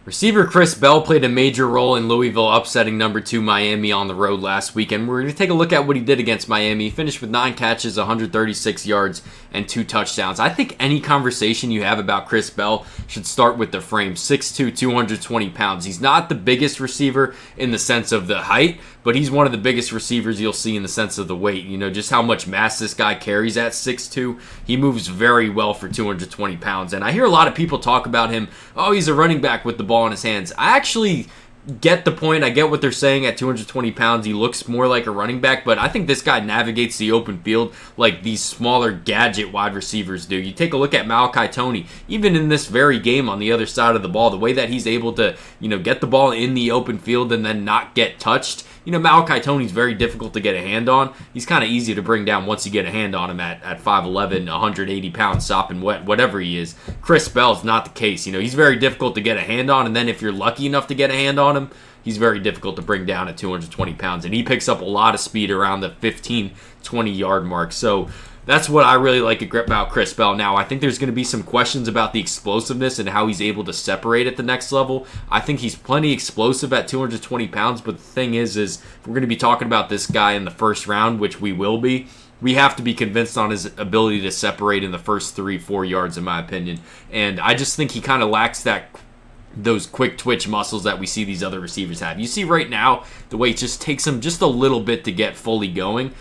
Receiver Chris Bell played a major role in Louisville upsetting number 2 Miami on the road last weekend. We're going to take a look at what he did against Miami. He finished with 9 catches, 136 yards, and 2 touchdowns. I think any conversation you have about Chris Bell should start with the frame. 6'2", 220 pounds. He's not the biggest receiver in the sense of the height, but he's one of the biggest receivers you'll see in the sense of the weight. You know, just how much mass this guy carries at 6'2". He moves very well for 220 pounds. And I hear a lot of people talk about him, oh, he's a running back with the ball in his hands. I actually get the point. I get what they're saying. At 220 pounds, he looks more like a running back, but I think this guy navigates the open field like these smaller gadget wide receivers do. You take a look at Malachi Toney, even in this very game on the other side of the ball, the way that he's able to, get the ball in the open field and then not get touched. Malachi Toney's very difficult to get a hand on. He's kind of easy to bring down once you get a hand on him at 5'11", 180 pounds, sopping wet, whatever he is. Chris Bell's not the case. He's very difficult to get a hand on, and then if you're lucky enough to get a hand on him, he's very difficult to bring down at 220 pounds. And he picks up a lot of speed around the 15, 20-yard mark. So that's what I really like about Chris Bell. Now, I think there's going to be some questions about the explosiveness and how he's able to separate at the next level. I think he's plenty explosive at 220 pounds, but the thing is if we're going to be talking about this guy in the first round, which we will be, we have to be convinced on his ability to separate in the first 3-4 yards, in my opinion. And I just think he kind of lacks those quick twitch muscles that we see these other receivers have. You see right now, the way it just takes him just a little bit to get fully going.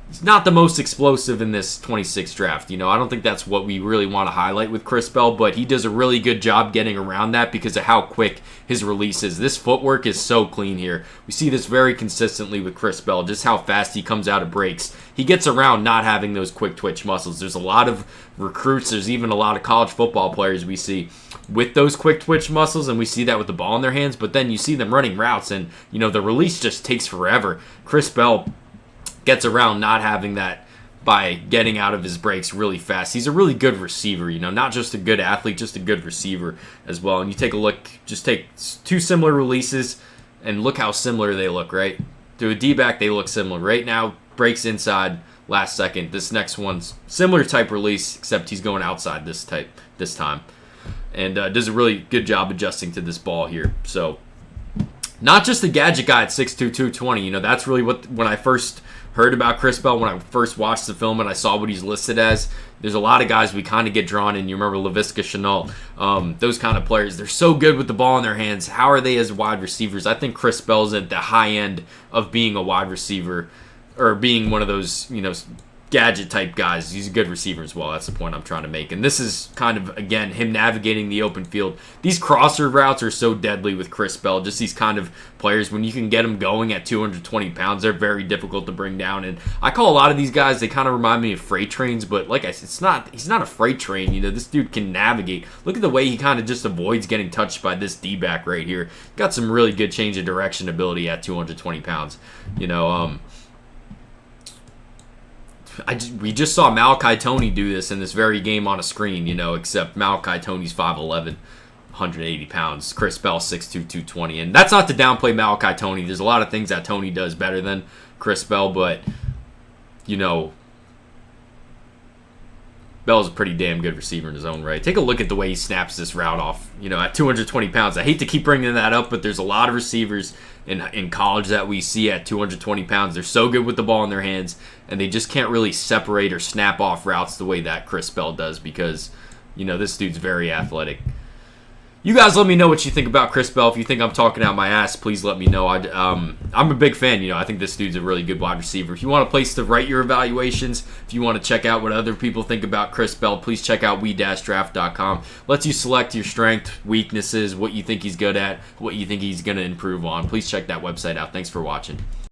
He's not the most explosive in this 26 draft. I don't think that's what we really want to highlight with Chris Bell, but he does a really good job getting around that because of how quick his release is. This footwork is so clean here. We see this very consistently with Chris Bell, just how fast he comes out of breaks. He gets around not having those quick twitch muscles. There's a lot of recruits, there's even a lot of college football players we see with those quick twitch muscles, and we see that with the ball in their hands, but then you see them running routes, and the release just takes forever. Chris Bell gets around not having that by getting out of his breaks really fast. He's a really good receiver, not just a good athlete, just a good receiver as well. And you take a look, just take 2 similar releases and look how similar they look, right? To a D-back, they look similar. Right now, breaks inside, last second. This next one's similar type release, except he's going outside this time. And does a really good job adjusting to this ball here. So, not just a gadget guy at 6'2", 220. That's really when I first heard about Chris Bell, when I first watched the film and I saw what he's listed as. There's a lot of guys we kind of get drawn in. You remember LaVisca Chenault, those kind of players. They're so good with the ball in their hands. How are they as wide receivers? I think Chris Bell's at the high end of being a wide receiver or being one of those, gadget type guys. He's a good receiver as well. That's the point I'm trying to make. And this is kind of, again, him navigating the open field. These crosser routes are so deadly with Chris Bell. Just these kind of players, when you can get them going at 220 pounds, they're very difficult to bring down. And I call a lot of these guys, they kind of remind me of freight trains, but like I said, he's not a freight train. This dude can navigate. Look at the way he kind of just avoids getting touched by this D-back right here. Got some really good change of direction ability at 220 pounds. We just saw Malachi Toney do this in this very game on a screen, except Malachi Toney's 5'11", 180 pounds. Chris Bell, 6'2", 220. And that's not to downplay Malachi Toney. There's a lot of things that Toney does better than Chris Bell, but, Bell's a pretty damn good receiver in his own right. Take a look at the way he snaps this route off, at 220 pounds. I hate to keep bringing that up, but there's a lot of receivers in college that we see at 220 pounds. They're so good with the ball in their hands, and they just can't really separate or snap off routes the way that Chris Bell does because, this dude's very athletic. You guys let me know what you think about Chris Bell. If you think I'm talking out my ass, please let me know. I'm a big fan. I think this dude's a really good wide receiver. If you want a place to write your evaluations, if you want to check out what other people think about Chris Bell, please check out we-draft.com. Lets you select your strength, weaknesses, what you think he's good at, what you think he's going to improve on. Please check that website out. Thanks for watching.